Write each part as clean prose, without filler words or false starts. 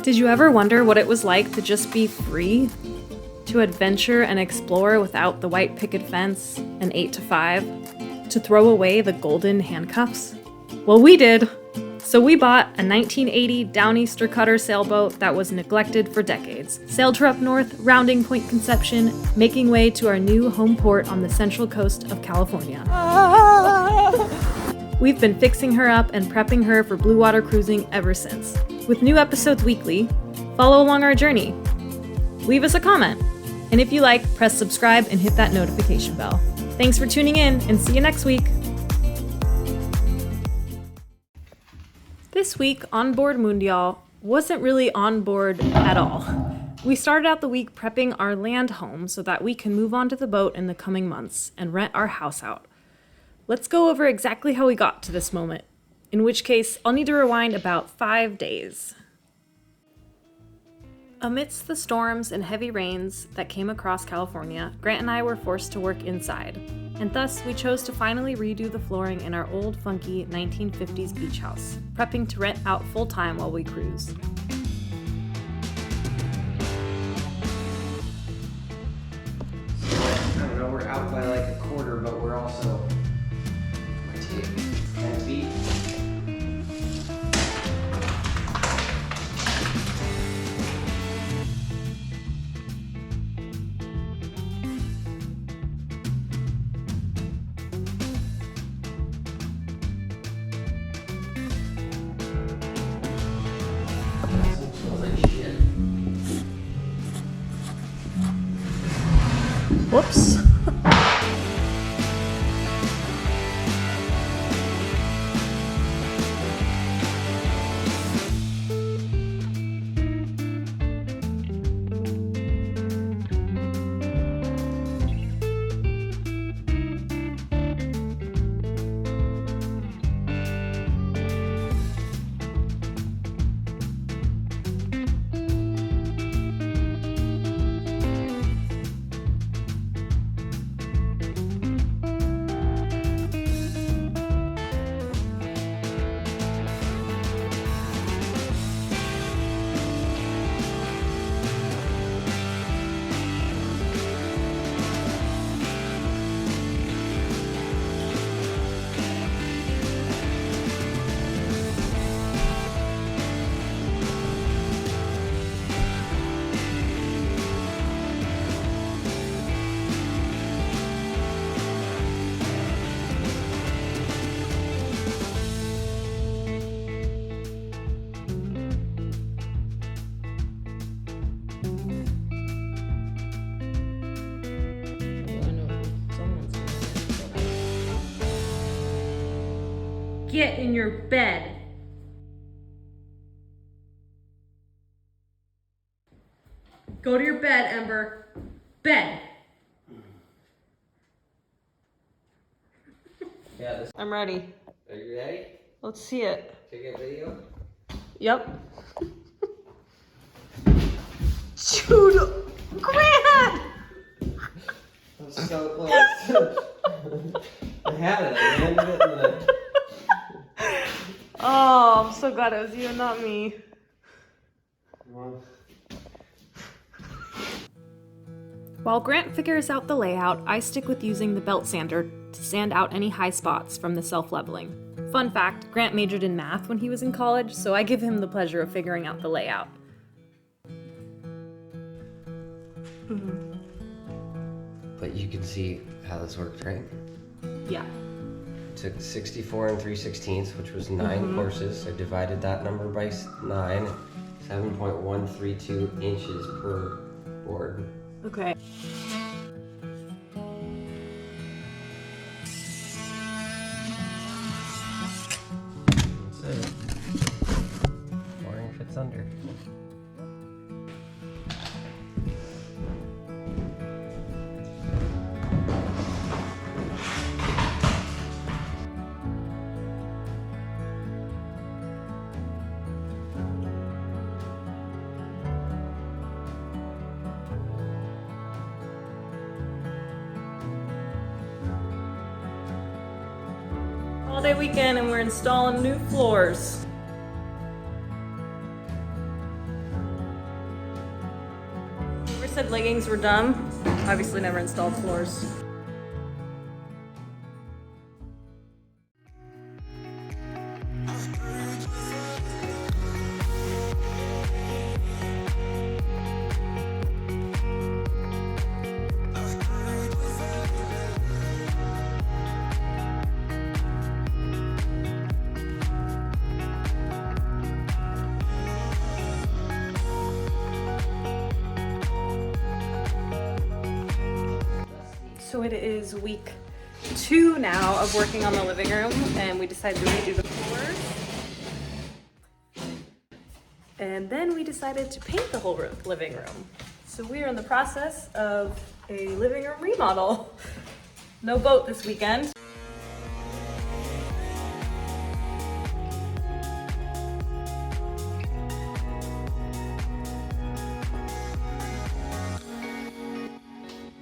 Did you ever wonder what it was like to just be free? To adventure and explore without the white picket fence and 8 to 5? To throw away the golden handcuffs? Well, we did! So we bought a 1980 Downeaster cutter sailboat that was neglected for decades, sailed her up north, rounding Point Conception, making way to our new home port on the central coast of California. We've been fixing her up and prepping her for blue water cruising ever since. With new episodes weekly, follow along our journey. Leave us a comment. And if you like, press subscribe and hit that notification bell. Thanks for tuning in, and see you next week. This week, Onboard Mundial wasn't really on board at all. We started out the week prepping our land home so that we can move on to the boat in the coming months and rent our house out. Let's go over exactly how we got to this moment, in which case I'll need to rewind about 5 days. Amidst the storms and heavy rains that came across California, Grant and I were forced to work inside, and thus we chose to finally redo the flooring in our old funky 1950s beach house, prepping to rent out full-time while we cruise. I don't know, we're out by like a quarter, but we're also 10 feet. Whoops. Get in your bed. Go to your bed, Ember. Bed. Yeah, I'm ready. are you ready? Let's see it. Take a video? Yep. Shoot! Grant! I'm so close. I had it. I landed it in the... Oh, I'm so glad it was you and not me. While Grant figures out the layout, I stick with using the belt sander to sand out any high spots from the self-leveling. Fun fact, Grant majored in math when he was in college, so I give him the pleasure of figuring out the layout. But you can see how this worked, right? Yeah. Took 64 and 3/16, which was 9 courses. I divided that number by 9, 7.132 inches per board. Okay. That's it. Mooring fits under. Holiday weekend and we're installing new floors. said leggings were done. Obviously never installed floors. So it is week 2 now of working on the living room, and we decided to redo the floors. And then we decided to paint the whole living room. So we are in the process of a living room remodel. No boat this weekend.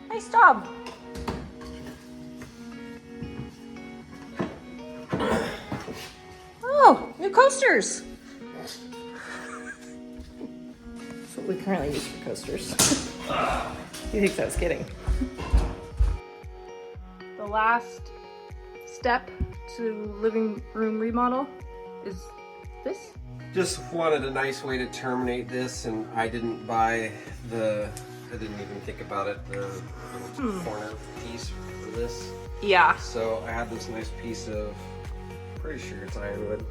Nice job. Oh, new coasters. That's what we currently use for coasters. He thinks I was kidding. The last step to living room remodel is this. Just wanted a nice way to terminate this, and I didn't even think about it, the corner piece for this. Yeah. So I had this nice piece of, pretty sure it's ironwood.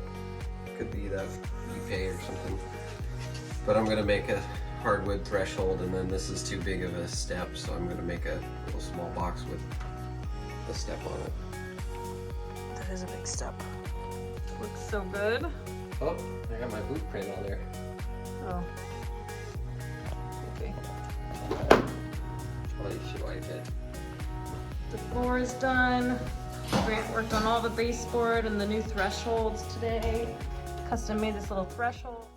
Could be that UK or something. But I'm gonna make a hardwood threshold, and then this is too big of a step, so I'm gonna make a little small box with a step on it. That is a big step. Looks so good. Oh, I got my boot print on there. Oh. Okay. Probably should wipe it. The floor is done. Grant worked on all the baseboard and the new thresholds today. Custom made this little threshold.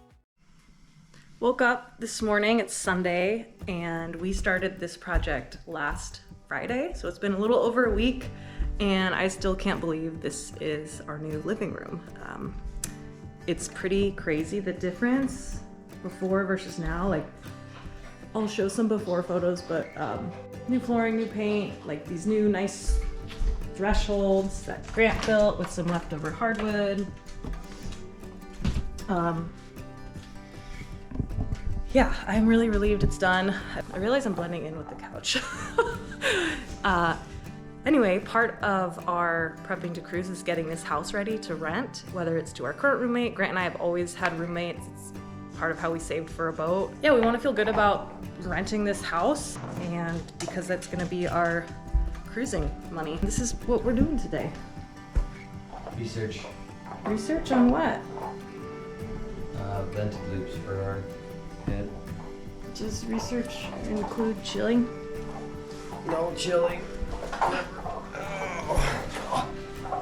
Woke up this morning, it's Sunday, and we started this project last Friday, so it's been a little over a week, and I still can't believe this is our new living room. It's pretty crazy, the difference before versus now. Like, I'll show some before photos, but new flooring, new paint, like these new nice thresholds that Grant built with some leftover hardwood. Yeah, I'm really relieved it's done. I realize I'm blending in with the couch. Anyway, part of our prepping to cruise is getting this house ready to rent, whether it's to our current roommate. Grant and I have always had roommates. It's part of how we saved for a boat. Yeah, we want to feel good about renting this house, and because that's going to be our cruising money. This is what we're doing today. Research. Research on what? Vented loops for our bed. Does research include chilling? No chilling.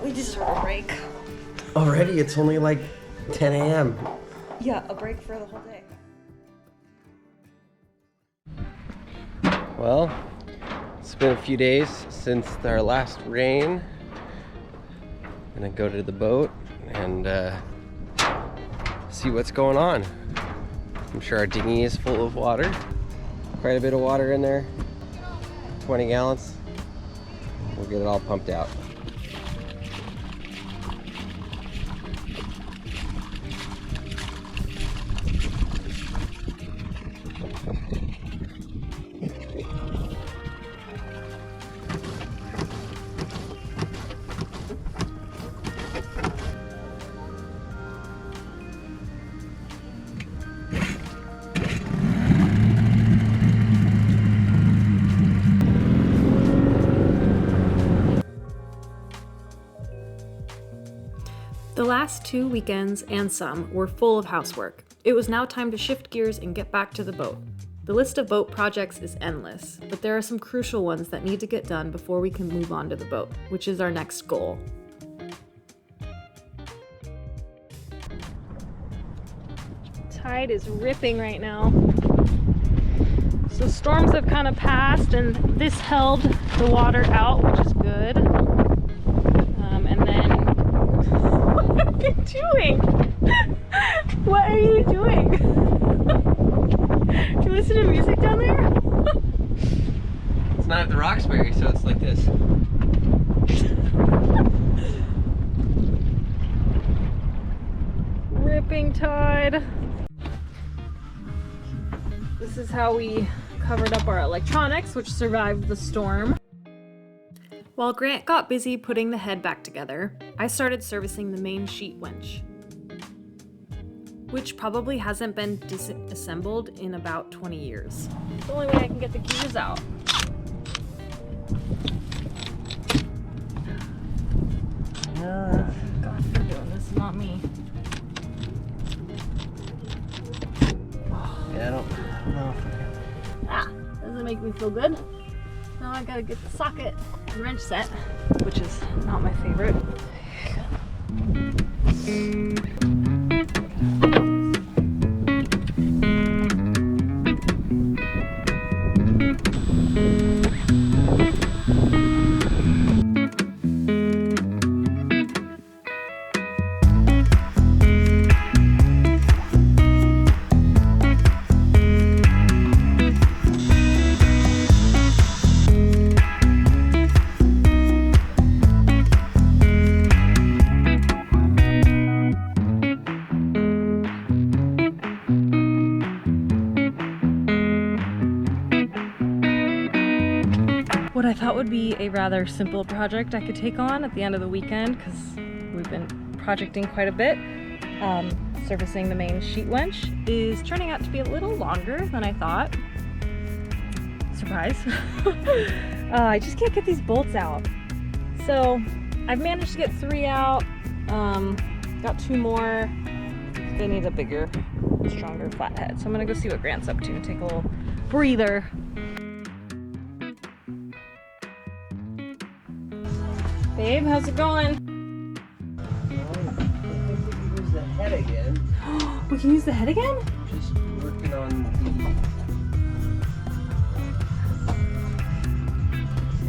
We deserve a break. Already, it's only like 10 a.m. Yeah, a break for the whole day. Well, it's been a few days since our last rain. I'm gonna go to the boat and see what's going on. I'm sure our dinghy is full of water. Quite a bit of water in there, 20 gallons. We'll get it all pumped out. The last 2 weekends and some were full of housework. It was now time to shift gears and get back to the boat. The list of boat projects is endless, but there are some crucial ones that need to get done before we can move on to the boat, which is our next goal. Tide is ripping right now. So storms have kind of passed, and this held the water out, which is good. And then what are you doing? What are you doing? Do you listen to music down there? Roxbury, so it's like this. Ripping tide. This is how we covered up our electronics, which survived the storm. While Grant got busy putting the head back together, I started servicing the main sheet winch, which probably hasn't been disassembled in about 20 years. It's the only way I can get the gears out. God, you're doing this, not me. Yeah, I don't know if I can. Ah, doesn't make me feel good. Now I gotta get the socket and wrench set, which is not my favorite. What I thought would be a rather simple project I could take on at the end of the weekend, because we've been projecting quite a bit, servicing the main sheet winch, is turning out to be a little longer than I thought. Surprise. I just can't get these bolts out. So I've managed to get 3 out, got 2 more. They need a bigger, stronger flathead. So I'm gonna go see what Grant's up to and take a little breather. Babe, how's it going? I think we can use the head again. We can use the head again? Just working on the...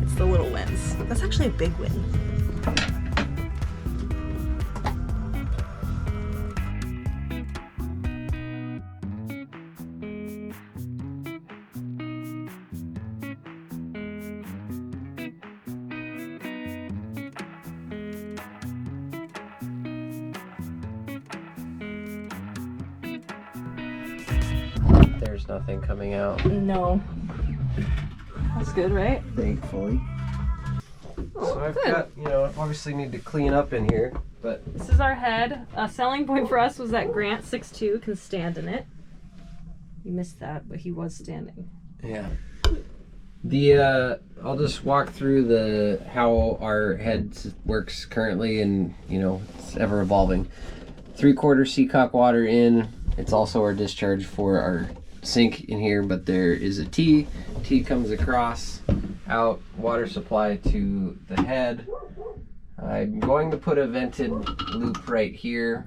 It's the little wins. That's actually a big win. There's nothing coming out. No. That's good, right? Thankfully. So I've got, obviously need to clean up in here, but... This is our head. A selling point for us was that Grant, 6'2", can stand in it. You missed that, but he was standing. Yeah. I'll just walk through how our head works currently, and, it's ever evolving. 3/4 seacock water in. It's also our discharge for our sink in here, but there is a T. T comes across, out, water supply to the head. I'm going to put a vented loop right here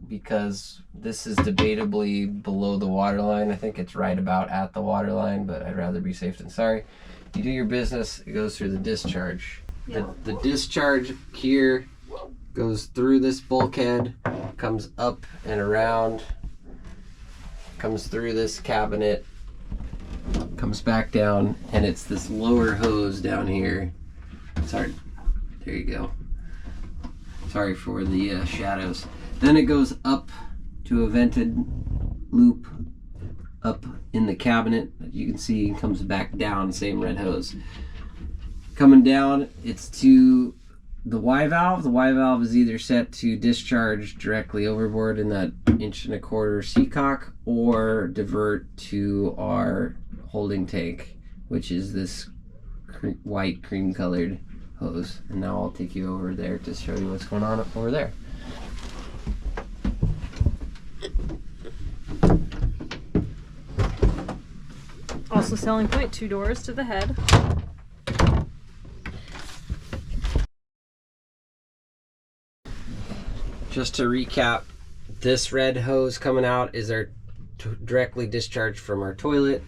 because this is debatably below the water line. I think it's right about at the water line, but I'd rather be safe than sorry. You do your business, it goes through the discharge. Yeah. The discharge here goes through this bulkhead, comes up and around, comes through this cabinet, comes back down, and it's this lower hose down here. Sorry, there you go. Sorry for the shadows. Then it goes up to a vented loop up in the cabinet that you can see, comes back down, same red hose. Coming down, it's to the Y valve. The Y valve is either set to discharge directly overboard in that 1.25" seacock, or divert to our holding tank, which is this white cream colored hose. And now I'll take you over there to show you what's going on over there. Also selling point, 2 doors to the head. Just to recap, this red hose coming out is our directly discharged from our toilet.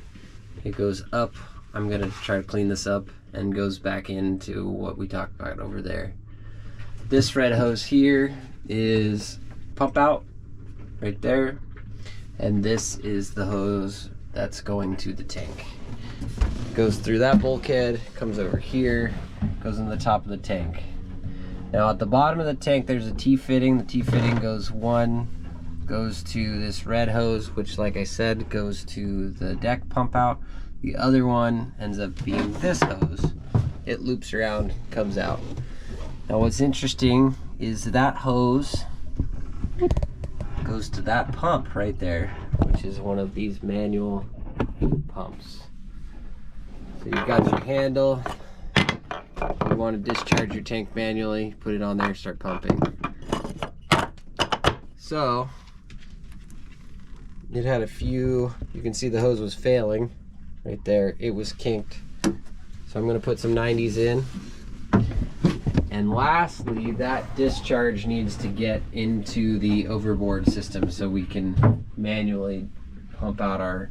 It goes up. I'm going to try to clean this up, and goes back into what we talked about over there. This red hose here is pump out right there, and this is the hose that's going to the tank. goes through that bulkhead, comes over here, goes in the top of the tank. Now at the bottom of the tank there's a T-fitting. The T-fitting goes to this red hose, which like I said goes to the deck pump out. The other one ends up being this hose. It loops around, comes out. Now what's interesting is that hose goes to that pump right there, which is one of these manual pumps. So you've got your handle. You want to discharge your tank manually, put it on there, start pumping. So it had a few, you can see the hose was failing right there. It was kinked. So I'm going to put some 90s in. And lastly, that discharge needs to get into the overboard system so we can manually pump out our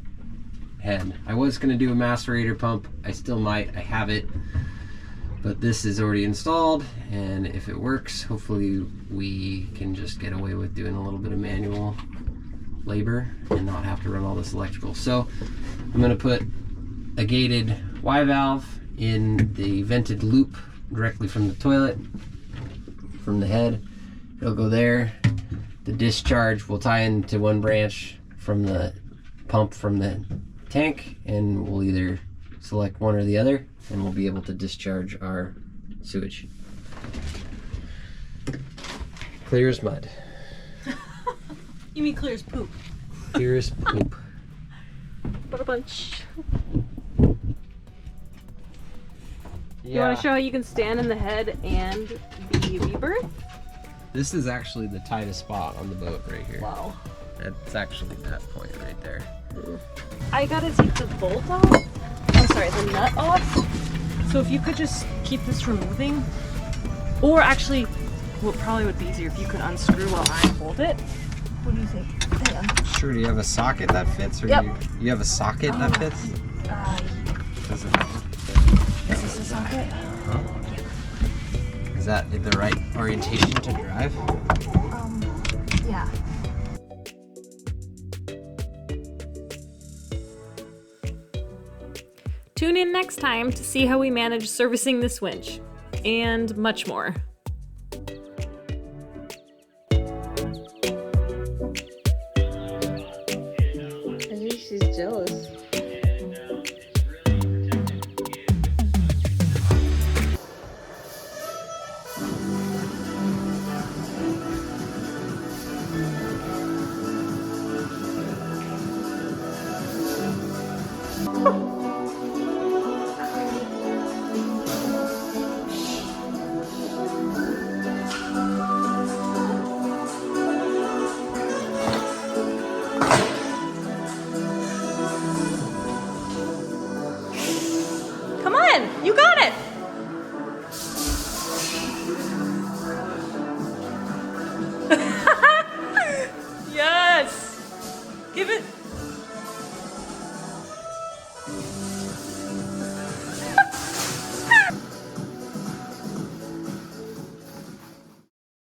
head. I was going to do a macerator pump. I still might. I have it. But this is already installed, and if it works, hopefully we can just get away with doing a little bit of manual labor and not have to run all this electrical. So I'm going to put a gated Y valve in the vented loop directly from the toilet, from the head. It'll go there. The discharge will tie into one branch from the pump from the tank, and we'll either select one or the other, and we'll be able to discharge our sewage. Clear as mud. You mean clear as poop? Clear as poop. What a bunch. Yeah. You want to show how you can stand in the head and the V-berth? This is actually the tightest spot on the boat right here. Wow. It's actually that point right there. I gotta take the bolt off. I'm sorry, the nut off. So if you could just keep this from moving, or actually, what probably would be easier if you could unscrew while I hold it. What do you think? Hang on. Sure. Do you have a socket that fits, or Yep. you have a socket that fits? Does it? Is this a socket? Is that the right orientation to drive? Yeah. Tune in next time to see how we manage servicing this winch, and much more. I think she's jealous. Come on, you got it! Yes! Give it.